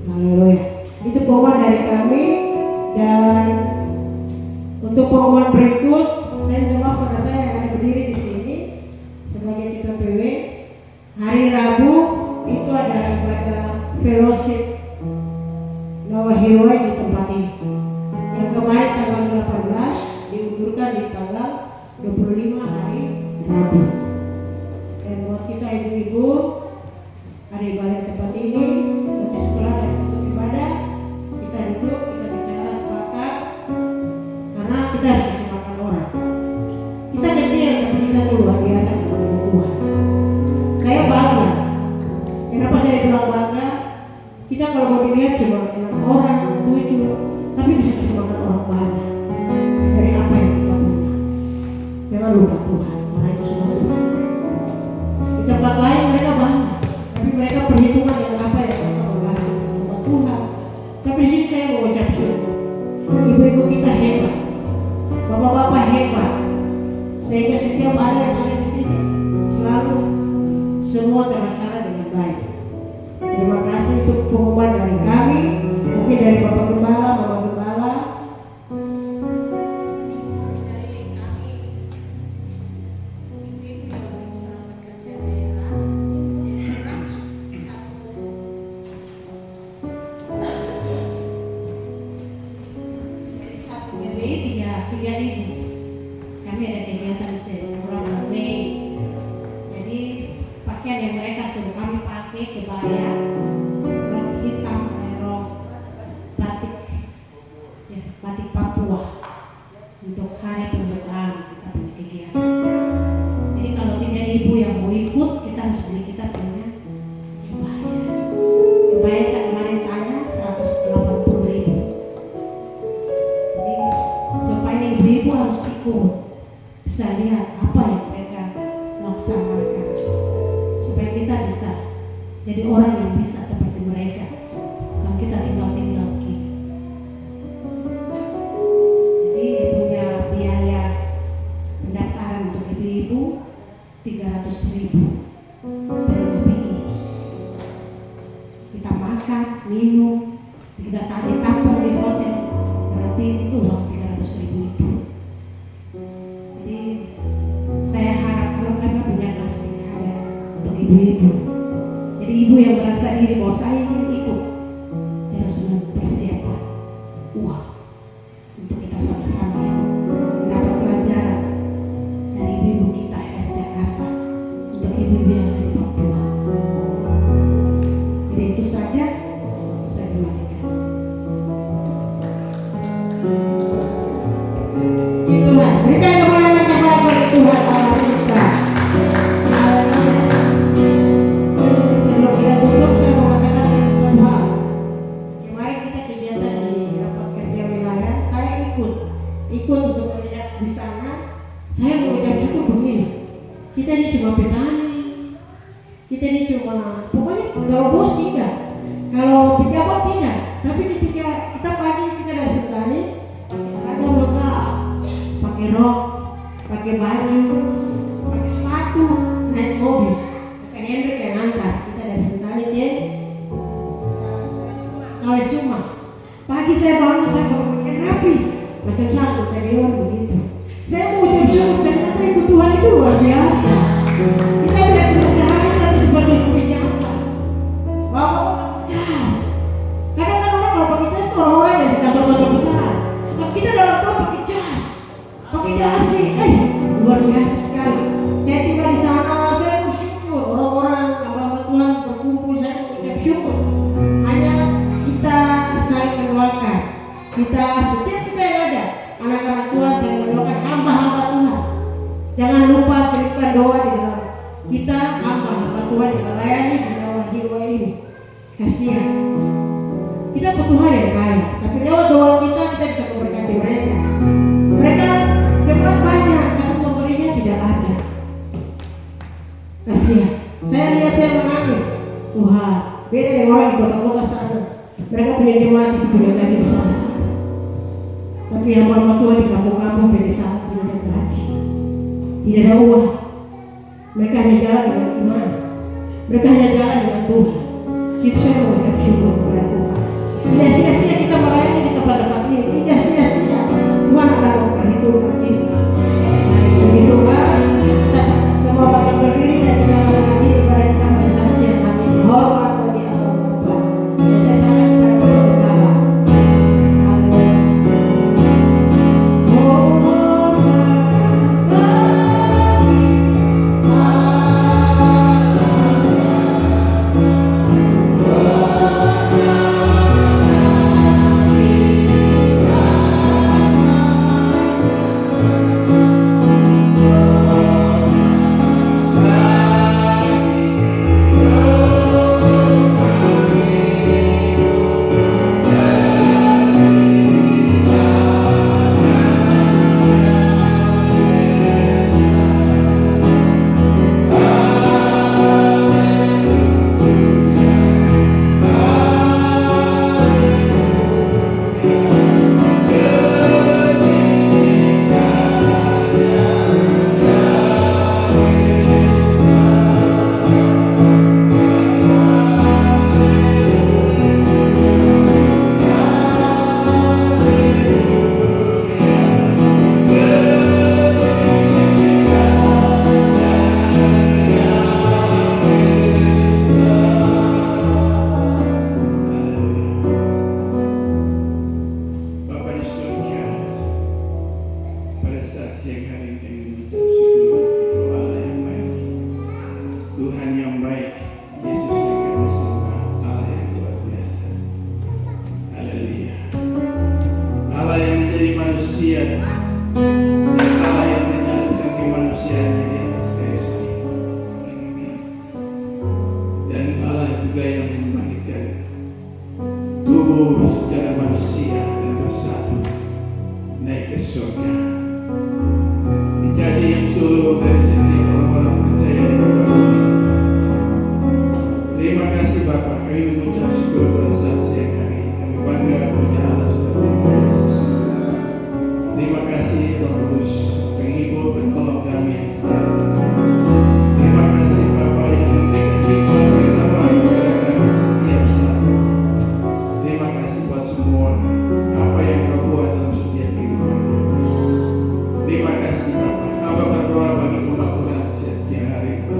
Haleluya. Itu pengumuman dari kami. Dan untuk pengumuman berikut, saya minta maaf karena saya yang akan berdiri di sini sebagai ketua PW. Hari Rabu itu ada ibadah fellowship Nawahirway di tempat ini. Yang kemarin tanggal 18 diundurkan di tanggal 25 hari Rabu. Dan buat kita ibu-ibu, ada ibadah di tempat ini. Nanti setelah dari untuk ibadah, kita duduk, kita bicara sepakat, karena kita harus kasih makan orang. Kita kecil, tapi kita tuh luar biasa dengan Tuhan. Saya bangga. Kenapa saya bilang bangga? Kita kalau mau dilihat cuma 6 orang, 7, tapi bisa kasih makan orang banyak dari apa yang kita punya. Jangan lupa Tuhan, orang itu semua Tuhan. Di tempat lain mereka banyak, tapi mereka perhitungan dengan apa yang mereka mengasihi dengan Tuhan. Tapi di sini saya mau ucap syukur. Ibu-ibu kita hebat, bapak-bapak hebat, sehingga setiap ada yang ada di sini selalu semua terlaksana dengan baik. Terima kasih untuk pengumuman dari kami, mungkin dari Bapak Gembala, Mama Gembala, saja orang Malay. Jadi pakaian yang mereka suruh kami pakai kebaya, rok hitam, rok batik, ya, batik Papua untuk hari pembukaan kita punya kegiatan. Jadi kalau 3 ibu yang mau ikut, kita harus beli kita punya kebaya. Kebaya saya kemarin tanya 180.000. Jadi supaya ibu-ibu harus ikut, bisa lihat apa yang mereka laksanakan, supaya kita bisa jadi orang yang bisa seperti mereka, bukan kita tinggal-tinggal begini. Jadi dia punya biaya pendaftaran untuk ibu-ibu 300.000 per UPI. Kita makan, minum, kita ditampung di hotel, berarti itu uang 300.000 itu. Jadi saya harap kalau kami punya kasih ada untuk ibu-ibu. Jadi ibu yang merasa diri bahwa saya ingin ikut, dia harus mempersiapkan uang untuk kita sama-sama ikut mendapat pelajaran dari ibu-ibu kita dari Jakarta untuk ibu-ibu yang ada di Papua. Jadi itu saja untuk saya kembalikan. Tuhan, berikan kemuliaan yang terbaik bagi Tuhan Allah kita. Sebelum kita tutup, saya mau katakan satu hal. Kemarin kita kegiatan di rapat kerja wilayah, saya ikut untuk melihat di sana. Saya mengucap syukur begini. Kita ini cuma petani, kita ini cuma, pokoknya kalau bos tidak, kalau pejabat tidak. Tapi ketika kita pagi kita dari Sentani, seragam lengkap, pakai rok, pakai baju, pakai sepatu, naik mobil. Bukan Hendrik yang antar kita dari Sentani ke Saleh Suma. Pagi saya bangun, saya pakai rapi, macam satu dewan begitu. Saya mau ucap syukur, ternyata ikut Tuhan itu luar biasa. Kita tidak cuma sehari, tapi seperti pejabat. Bawa jas. Kadang-kadang orang kalau pakai jas itu orang-orang yang di kantor-kantor besar. Tapi kita dalam Tuhan pakai jas, pakai dasi, luar biasa sekali. Saya tiba di sana, saya bersyukur. Orang-orang hamba Tuhan berkumpul, saya mengucap syukur. Hanya kita saling mendoakan. Kita setiap kita yang ada, anak-anak Tuhan saling mendoakan hamba-hamba Tuhan. Jangan lupa selipkan doa di dalam kita hamba-hamba Tuhan yang melayani di bawah jiwa ini. Kasihan. Kita butuh Tuhan yang kaya, tapi lewat doa kita bisa memberkati mereka. Mereka jemaat banyak, tapi memberinya tidak ada. Kasihan. Saya lihat, saya menangis. Tuhan, beda dengan orang di kota-kota sana. Mereka punya jemaat itu punya gaji besar-besar. Tapi yang hamba Tuhan di kampung-kampung pedesaan tidak ada gaji, tidak ada uang. Mereka hanya jalan dengan iman. Mereka hanya jalan dengan Tuhan. Itu saya mengucap syukur kepada Tuhan. Tidak sia-sia kita melayani di tempat-tempat ini. Tidak sia-sia. Tuhan akan memperhitungkan kita. Baik, puji Tuhan. Kita semua bangkit berdiri dan kita akan mengakhiri ibadah kita pada saat siang hari ini. Hormat bagi Allah Bapa. Dan saya sangat kepada Bapak Gembala. Haleluya. Hormat bagi Allah. manusia dan Allah yang menyalurkan kemanusiaannya di atas kayu salib. Dan Allah juga yang membangkitkan tubuh secara manusia dan bersatu naik ke surga, menjadi yang sulung dari setiap orang-orang percaya di muka bumi. Terima kasih Bapa, kami mengucap syukur pada saat siang hari ini. Kami bangga punya Allah seperti Tuhan Yesus. Terima kasih Roh Kudus, penghibur dan tolong kami yang sejati. Terima kasih Bapa yang memberikan hikmat pengetahuan kepada kami setiap saat. Terima kasih buat semua apa yang Kau buat dalam setiap kehidupan kami. Terima kasih Bapa. Hamba berdoa bagi umat Tuhan siang hari ini.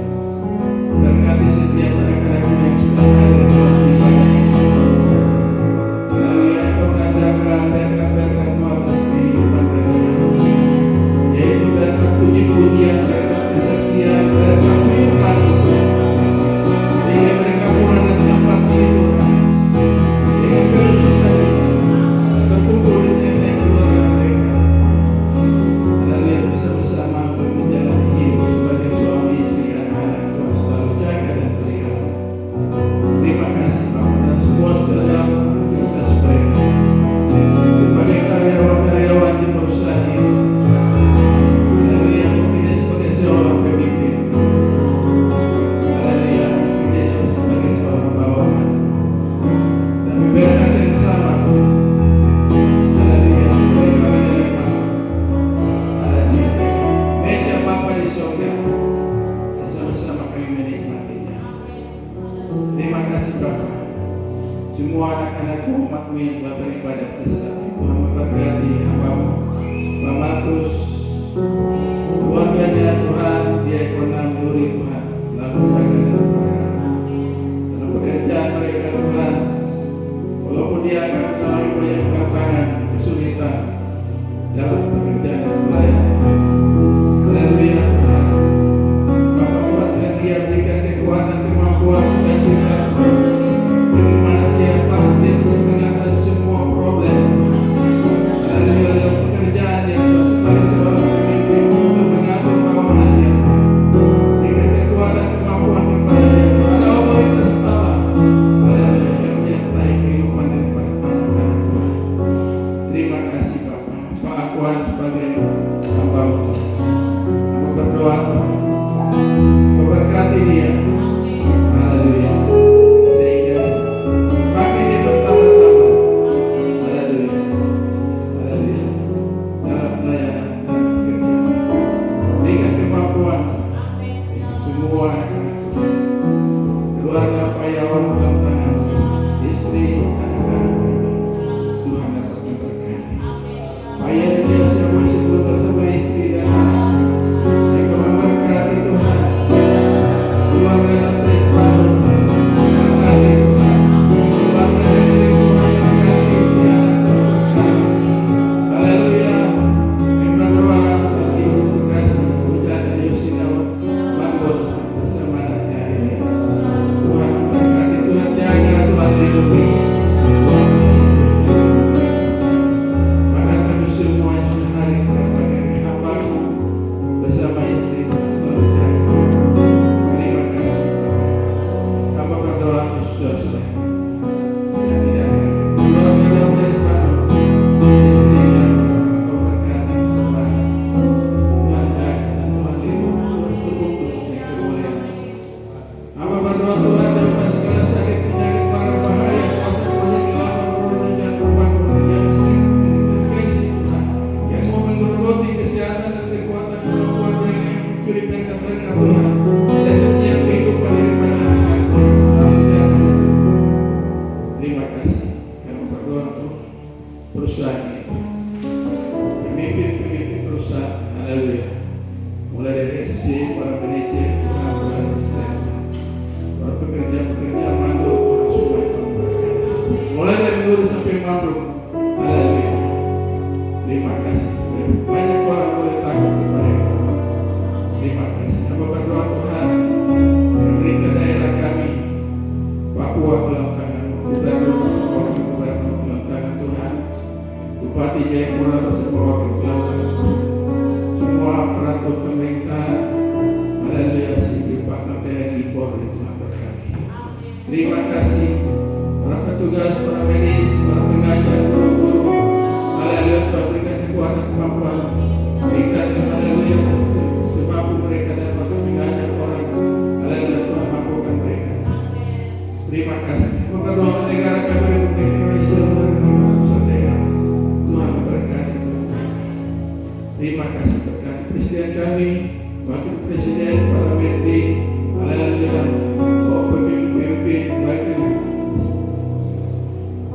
Berkati setiap anak-anakmu yang sudah hadir dalam ibadah ini. Lalu yang Kau katakan berkat-berkat-Mu atas kehidupan mereka, yaitu berkat puji-pujian, berkat kesaksian, berkat firman-Mu Tuhan, sehingga mereka pulang dari tempat ini Tuhan dengan penuh sukacita dan berkumpul di tenda keluarga mereka. Lalu yang bersama-sama menjalani hidup sebagai suami istri, anak-anak Tuhan selalu jaga dan pelihara. Terima kasih Bapak dan semua segala aktivitas mereka sebagai karyawan-karyawan di perusahaan ini. Haleluya, mungkin dia sebagai seorang pemimpin, haleluya, mungkin dia sebagai seorang bawahan, tapi berkat yang sama Tuhan. Haleluya, mereka menerima, haleluya, meja Bapa di surga dan sama-sama kami menikmatinya. Terima kasih Bapa. Semua anak-anak-Mu, umat-Mu yang telah beribadah pada saat ini, Tuhan memberkati hamba-Mu Pak Markus, keluarganya Tuhan, dia ekonom Duri Tuhan, selalu jaga dan pelihara dalam pekerjaan mereka Tuhan. Walaupun dia akan mengalami banyak tantangan, kesulitan dalam pekerjaan dan pelayanan. Haleluya Tuhan. Bapak kuatkan dia, berikan kekuatan, kemampuan, sukacita Tuhan. Bagaimana dia Pak, dia bisa mengatasi semua problem Tuhan. Haleluya, dalam pekerjaan dia Tuhan, sebagai seorang pemimpin untuk mengatur bawahan dia Tuhan. Berikan kekuatan, kemampuan kepada dia Tuhan. Ada otoritas Allah, haleluya, yang menyertai kehidupan daripada anak-anak Tuhan. Terima kasih Bapak. Pak Akuan sebagai hamba-Mu Tuhan, Hamba berdoa Tuhan, Kau berkati dia, haleluya, sehingga semakin dia bertambah-tambah, haleluya, haleluya, dalam pelayanan dan pekerjaan. Berikan kemampuan untuk semua anak-anak Tuhan. Keluarga Pak Yawan dalam tangan-Mu Tuhan, istri, anak-anak kami, Tuhan dapat memberkati. Pak Yawan dia masih belum bersama istri dan anak, yang Kau memberkati Tuhan. Keluarga dan Tespanul Tuhan, berkati Tuhan. Keluarga yang milik Tuhan, berkati istri anak Tuhan, berkati. Haleluya. Kami berdoa untuk Ibu Kekasih, Pujana Yosina Bangun bersama anaknya ini. Tuhan memberkati, Tuhan jaga, Tuhan lindungi. Tuhan bahkan kami semua yang sudah hadir pada pagi hari, hamba-Mu bersama istri Tuhan selalu jaga. Terima kasih Bapak. Hamba berdoa untuk saudara-saudara yang tidak hadir. Keluarga dan Tespanul, istrinya, Engkau berkati bersama. Tuhan jaga dan Tuhan lindungi, Tuhan terbungkus dengan kemuliaan. Hamba berdoa Tuhan dalam segala sakit, penyakit, bahaya, kuasa-kuasa kegelapan, roh-roh jahat, apapun yang terinfeksi Tuhan, yang mau menggerogoti kesehatan dan kekuatan kemampuan mereka, yang mencuri berkat-berkat Tuhan dan setiap kehidupan daripada anak-anak Tuhan, selalu jaga dan lindungi. Terima kasih. Kami berdoa untuk perusahaan ini Tuhan, pemimpin-pemimpin perusahaan, haleluya, mulai dari SC, para manajer, Tuhan, para asisten, para pekerja-pekerja mandor, Tuhan, semua Tuhan berkati. Mulai dari dulu sampai mandor, haleluya. Terima kasih supaya banyak orang boleh takut kepada Engkau. Terima kasih. Hamba berdoa Tuhan, pemerintah daerah kami, Papua dalam tangan-Mu, Gubernur bersama Wakil Gubernur dalam tangan Tuhan, Bupati Jayapura bersama Wakil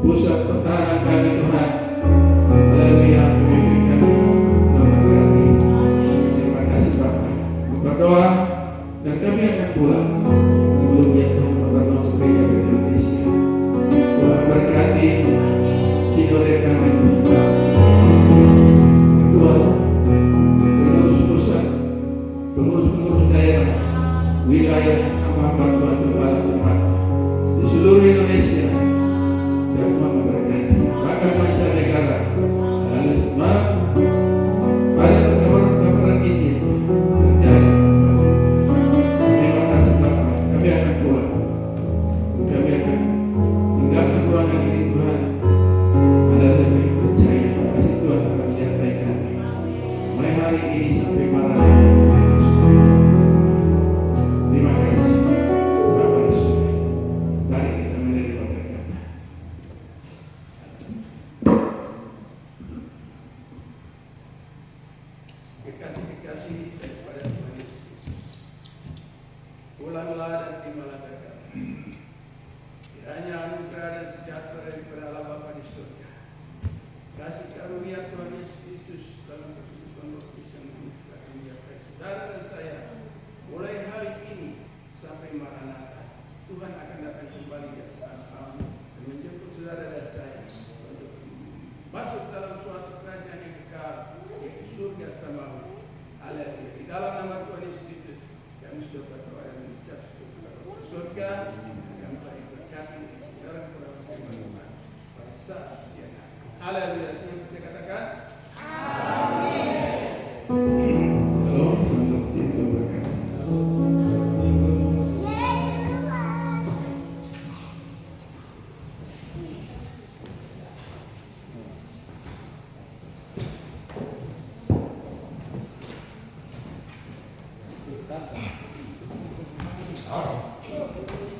pusat pertahanan kami Tuhan, melalui yang pemimpin kami memberkati. Terima kasih Bapak. Berdoa dan kami akan pulang. Sebelumnya Tuhan berdoa untuk gereja Indonesia. Tuhan memberkati sinode kami Tuhan. Kedua, pengurus pusat, pengurus daerah, wilayah hamba-hamba Tuhan kepala jemaat di seluruh Indonesia. Dan Tuhan memberkati bahkan mancanegara. Ada perkabaran ini terjadi. Terima kasih Bapak. Kami akan pulang. Kami akan tinggalkan ruangan ini Tuhan. Ada kami percaya kasih Tuhan akan menyertai kami. Mulai hari ini sampai para nabi Tuhan Yesus. Terima kasih Bapak di surga. Mari kita menerima berkat. Kasih-kasih daripada Tuhan Yesus. Ulanglah dan terimalah berkat. Kiranya anugerah dan sejahtera daripada Allah Bapa di surga, kasih karunia Tuhan Yesus Kristus dalam persekutuan Roh Kudus yang mengucapkan menyertai saudara dan saya mulai hari ini sampai Maranatha. Tuhan akan datang kembali di saat alam dan menjemput saudara dan saya untuk masuk dalam suatu kerajaan yang kekal, yaitu surga samawi. Haleluya. Di dalam nama Tuhan Yesus Kristus kami sudah berdoa dan mengucap syukur kepada surga. Kami telah berkati sekarang kepada Tuhan pada saat siang hari. Haleluya. Kita katakan amin. Halo, selamat siang Tuhan berkati. Oh.